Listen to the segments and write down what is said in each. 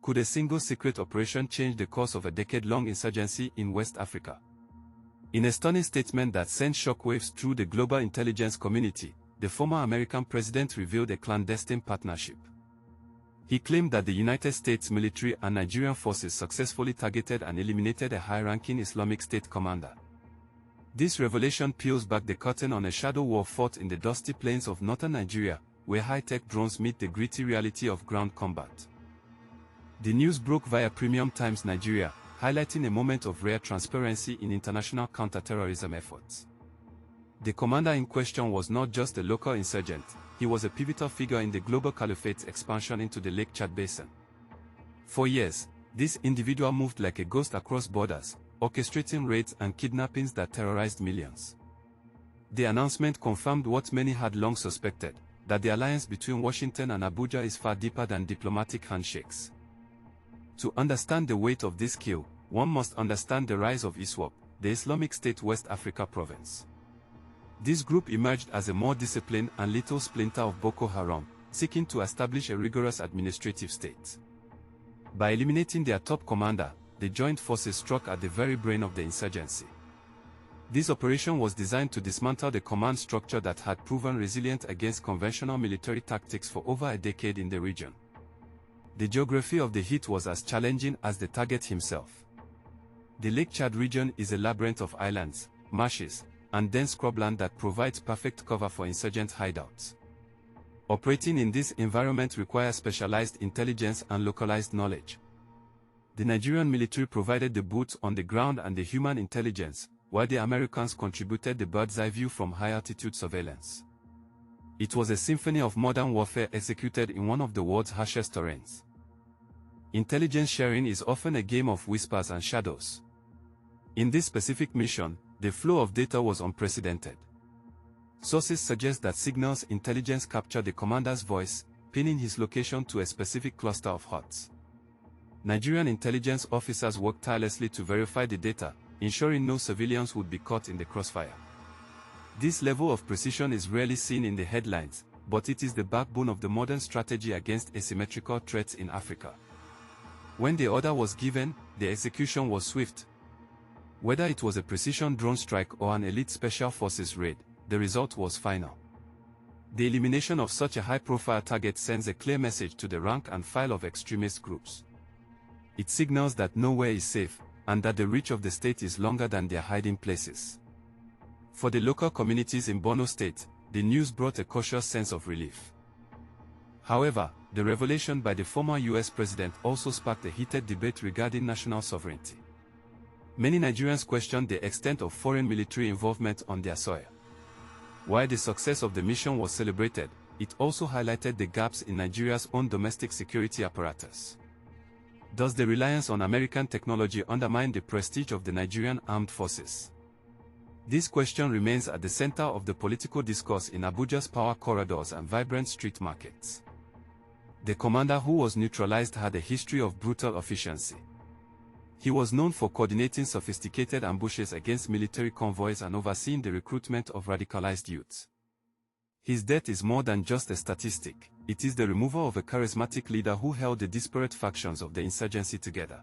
Could a single secret operation change the course of a decade-long insurgency in West Africa? In a stunning statement that sent shockwaves through the global intelligence community, the former American president revealed a clandestine partnership. He claimed that the United States military and Nigerian forces successfully targeted and eliminated a high-ranking Islamic State commander. This revelation peels back the curtain on a shadow war fought in the dusty plains of northern Nigeria, where high-tech drones meet the gritty reality of ground combat. The news broke via Premium Times Nigeria, highlighting a moment of rare transparency in international counter-terrorism efforts. The commander in question was not just a local insurgent, he was a pivotal figure in the global caliphate's expansion into the Lake Chad Basin. For years, this individual moved like a ghost across borders, orchestrating raids and kidnappings that terrorized millions. The announcement confirmed what many had long suspected, that the alliance between Washington and Abuja is far deeper than diplomatic handshakes. To understand the weight of this kill, one must understand the rise of ISWAP, the Islamic State West Africa province. This group emerged as a more disciplined and lethal splinter of Boko Haram, seeking to establish a rigorous administrative state. By eliminating their top commander, the joint forces struck at the very brain of the insurgency. This operation was designed to dismantle the command structure that had proven resilient against conventional military tactics for over a decade in the region. The geography of the hit was as challenging as the target himself. The Lake Chad region is a labyrinth of islands, marshes, and dense scrubland that provides perfect cover for insurgent hideouts. Operating in this environment requires specialized intelligence and localized knowledge. The Nigerian military provided the boots on the ground and the human intelligence, while the Americans contributed the bird's-eye view from high-altitude surveillance. It was a symphony of modern warfare executed in one of the world's harshest terrains. Intelligence sharing is often a game of whispers and shadows. In this specific mission, the flow of data was unprecedented. Sources suggest that signals intelligence captured the commander's voice, pinning his location to a specific cluster of huts. Nigerian intelligence officers worked tirelessly to verify the data, ensuring no civilians would be caught in the crossfire. This level of precision is rarely seen in the headlines, but it is the backbone of the modern strategy against asymmetrical threats in Africa. When the order was given, the execution was swift. Whether it was a precision drone strike or an elite special forces raid, the result was final. The elimination of such a high-profile target sends a clear message to the rank and file of extremist groups. It signals that nowhere is safe, and that the reach of the state is longer than their hiding places. For the local communities in Borno State, the news brought a cautious sense of relief. However, the revelation by the former US president also sparked a heated debate regarding national sovereignty. Many Nigerians questioned the extent of foreign military involvement on their soil. While the success of the mission was celebrated, it also highlighted the gaps in Nigeria's own domestic security apparatus. Does the reliance on American technology undermine the prestige of the Nigerian armed forces? This question remains at the center of the political discourse in Abuja's power corridors and vibrant street markets. The commander who was neutralized had a history of brutal efficiency. He was known for coordinating sophisticated ambushes against military convoys and overseeing the recruitment of radicalized youths. His death is more than just a statistic, it is the removal of a charismatic leader who held the disparate factions of the insurgency together.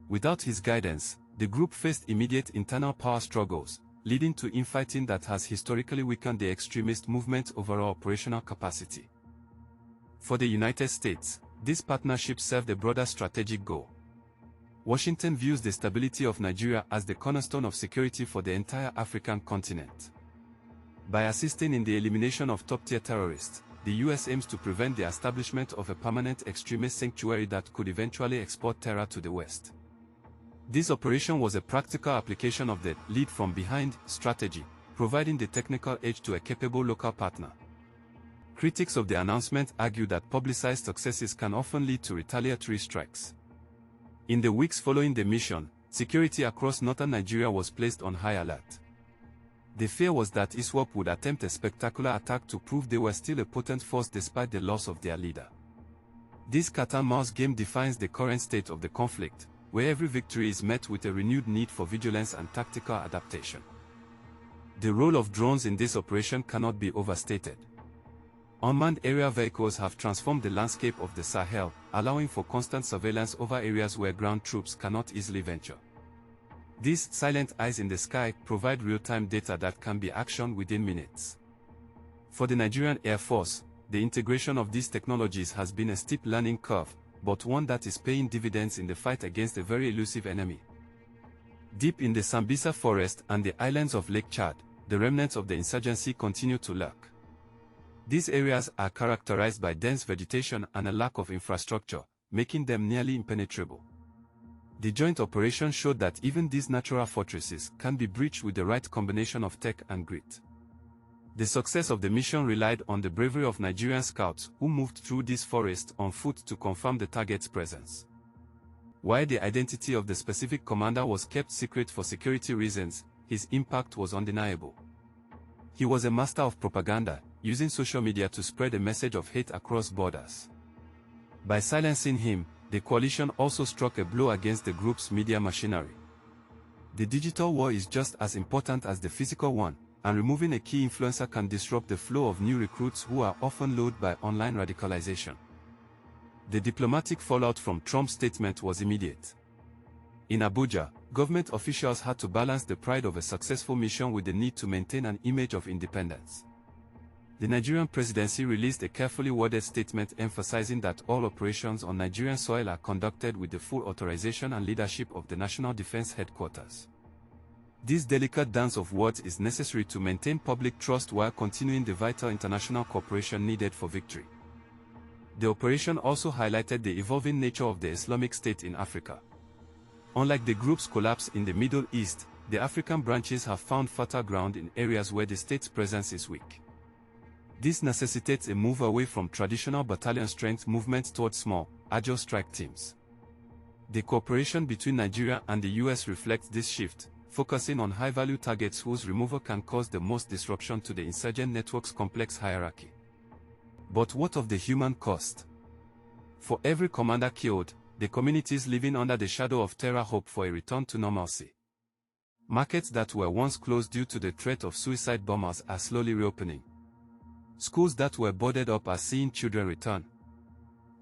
Without his guidance, the group faced immediate internal power struggles, leading to infighting that has historically weakened the extremist movement's overall operational capacity. For the United States, this partnership served a broader strategic goal. Washington views the stability of Nigeria as the cornerstone of security for the entire African continent. By assisting in the elimination of top-tier terrorists, the U.S. aims to prevent the establishment of a permanent extremist sanctuary that could eventually export terror to the West. This operation was a practical application of the lead-from-behind strategy, providing the technical edge to a capable local partner. Critics of the announcement argue that publicized successes can often lead to retaliatory strikes. In the weeks following the mission, security across northern Nigeria was placed on high alert. The fear was that ISWAP would attempt a spectacular attack to prove they were still a potent force despite the loss of their leader. This cat-and-mouse game defines the current state of the conflict, where every victory is met with a renewed need for vigilance and tactical adaptation. The role of drones in this operation cannot be overstated. Unmanned aerial vehicles have transformed the landscape of the Sahel, allowing for constant surveillance over areas where ground troops cannot easily venture. These silent eyes in the sky provide real-time data that can be actioned within minutes. For the Nigerian Air Force, the integration of these technologies has been a steep learning curve, but one that is paying dividends in the fight against a very elusive enemy. Deep in the Sambisa forest and the islands of Lake Chad, the remnants of the insurgency continue to lurk. These areas are characterized by dense vegetation and a lack of infrastructure, making them nearly impenetrable. The joint operation showed that even these natural fortresses can be breached with the right combination of tech and grit. The success of the mission relied on the bravery of Nigerian scouts who moved through these forests on foot to confirm the target's presence. While the identity of the specific commander was kept secret for security reasons, his impact was undeniable. He was a master of propaganda, using social media to spread a message of hate across borders. By silencing him, the coalition also struck a blow against the group's media machinery. The digital war is just as important as the physical one, and removing a key influencer can disrupt the flow of new recruits who are often lured by online radicalization. The diplomatic fallout from Trump's statement was immediate. In Abuja, government officials had to balance the pride of a successful mission with the need to maintain an image of independence. The Nigerian presidency released a carefully worded statement emphasizing that all operations on Nigerian soil are conducted with the full authorization and leadership of the National Defense Headquarters. This delicate dance of words is necessary to maintain public trust while continuing the vital international cooperation needed for victory. The operation also highlighted the evolving nature of the Islamic State in Africa. Unlike the group's collapse in the Middle East, the African branches have found fertile ground in areas where the state's presence is weak. This necessitates a move away from traditional battalion strength movements towards small, agile strike teams. The cooperation between Nigeria and the US reflects this shift, focusing on high-value targets whose removal can cause the most disruption to the insurgent network's complex hierarchy. But what of the human cost? For every commander killed, the communities living under the shadow of terror hope for a return to normalcy. Markets that were once closed due to the threat of suicide bombers are slowly reopening. Schools that were boarded up are seeing children return.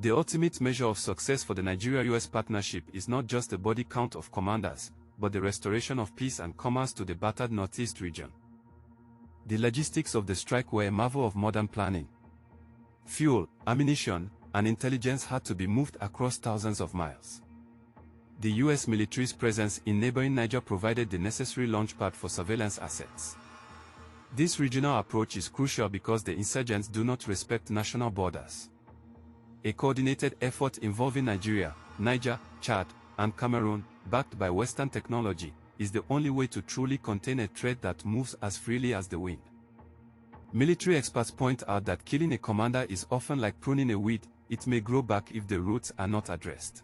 The ultimate measure of success for the Nigeria-US partnership is not just the body count of commanders, but the restoration of peace and commerce to the battered Northeast region. The logistics of the strike were a marvel of modern planning. Fuel, ammunition, and intelligence had to be moved across thousands of miles. The US military's presence in neighboring Niger provided the necessary launchpad for surveillance assets. This regional approach is crucial because the insurgents do not respect national borders. A coordinated effort involving Nigeria, Niger, Chad, and Cameroon, backed by Western technology, is the only way to truly contain a threat that moves as freely as the wind. Military experts point out that killing a commander is often like pruning a weed, it may grow back if the roots are not addressed.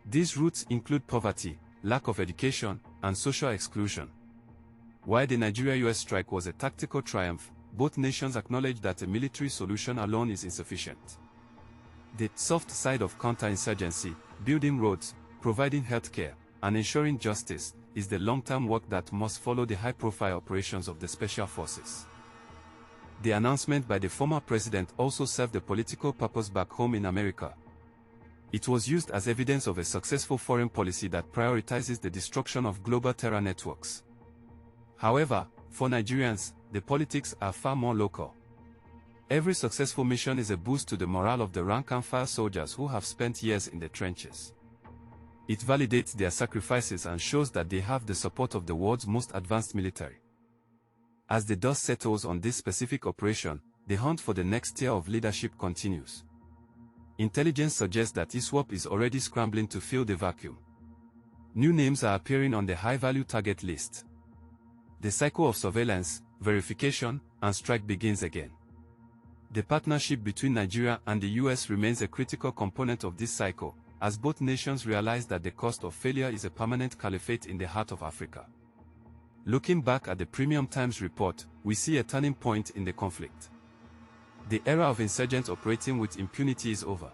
These roots include poverty, lack of education, and social exclusion. While the Nigeria-US strike was a tactical triumph, both nations acknowledge that a military solution alone is insufficient. The soft side of counterinsurgency, building roads, providing healthcare, and ensuring justice, is the long-term work that must follow the high-profile operations of the special forces. The announcement by the former president also served a political purpose back home in America. It was used as evidence of a successful foreign policy that prioritizes the destruction of global terror networks. However, for Nigerians, the politics are far more local. Every successful mission is a boost to the morale of the rank-and-file soldiers who have spent years in the trenches. It validates their sacrifices and shows that they have the support of the world's most advanced military. As the dust settles on this specific operation, the hunt for the next tier of leadership continues. Intelligence suggests that ISWAP is already scrambling to fill the vacuum. New names are appearing on the high-value target list. The cycle of surveillance, verification, and strike begins again. The partnership between Nigeria and the US remains a critical component of this cycle, as both nations realize that the cost of failure is a permanent caliphate in the heart of Africa. Looking back at the Premium Times report, we see a turning point in the conflict. The era of insurgents operating with impunity is over.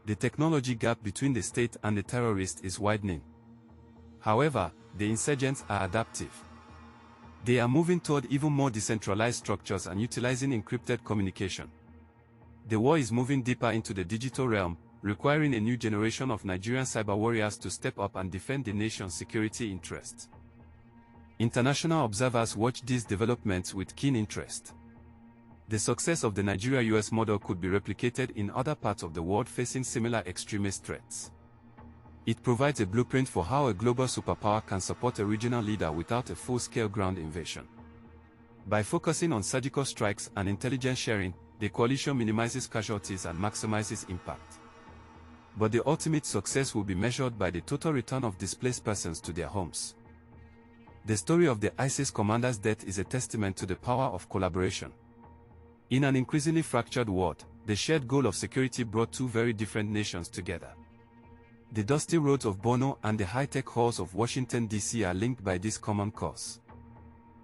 The technology gap between the state and the terrorist is widening. However, the insurgents are adaptive. They are moving toward even more decentralized structures and utilizing encrypted communication. The war is moving deeper into the digital realm, requiring a new generation of Nigerian cyber warriors to step up and defend the nation's security interests. International observers watch these developments with keen interest. The success of the Nigeria-US model could be replicated in other parts of the world facing similar extremist threats. It provides a blueprint for how a global superpower can support a regional leader without a full-scale ground invasion. By focusing on surgical strikes and intelligence sharing, the coalition minimizes casualties and maximizes impact. But the ultimate success will be measured by the total return of displaced persons to their homes. The story of the ISIS commander's death is a testament to the power of collaboration. In an increasingly fractured world, the shared goal of security brought two very different nations together. The dusty roads of Bono and the high-tech halls of Washington, D.C. are linked by this common cause.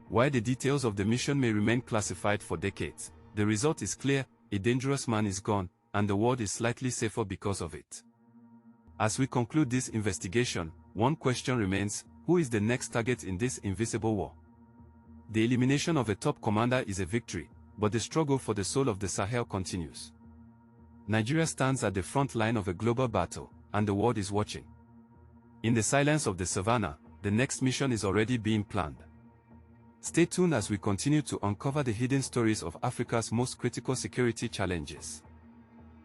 While the details of the mission may remain classified for decades, the result is clear: a dangerous man is gone, and the world is slightly safer because of it. As we conclude this investigation, one question remains: who is the next target in this invisible war? The elimination of a top commander is a victory, but the struggle for the soul of the Sahel continues. Nigeria stands at the front line of a global battle, and the world is watching. In the silence of the savannah, the next mission is already being planned. Stay tuned as we continue to uncover the hidden stories of Africa's most critical security challenges.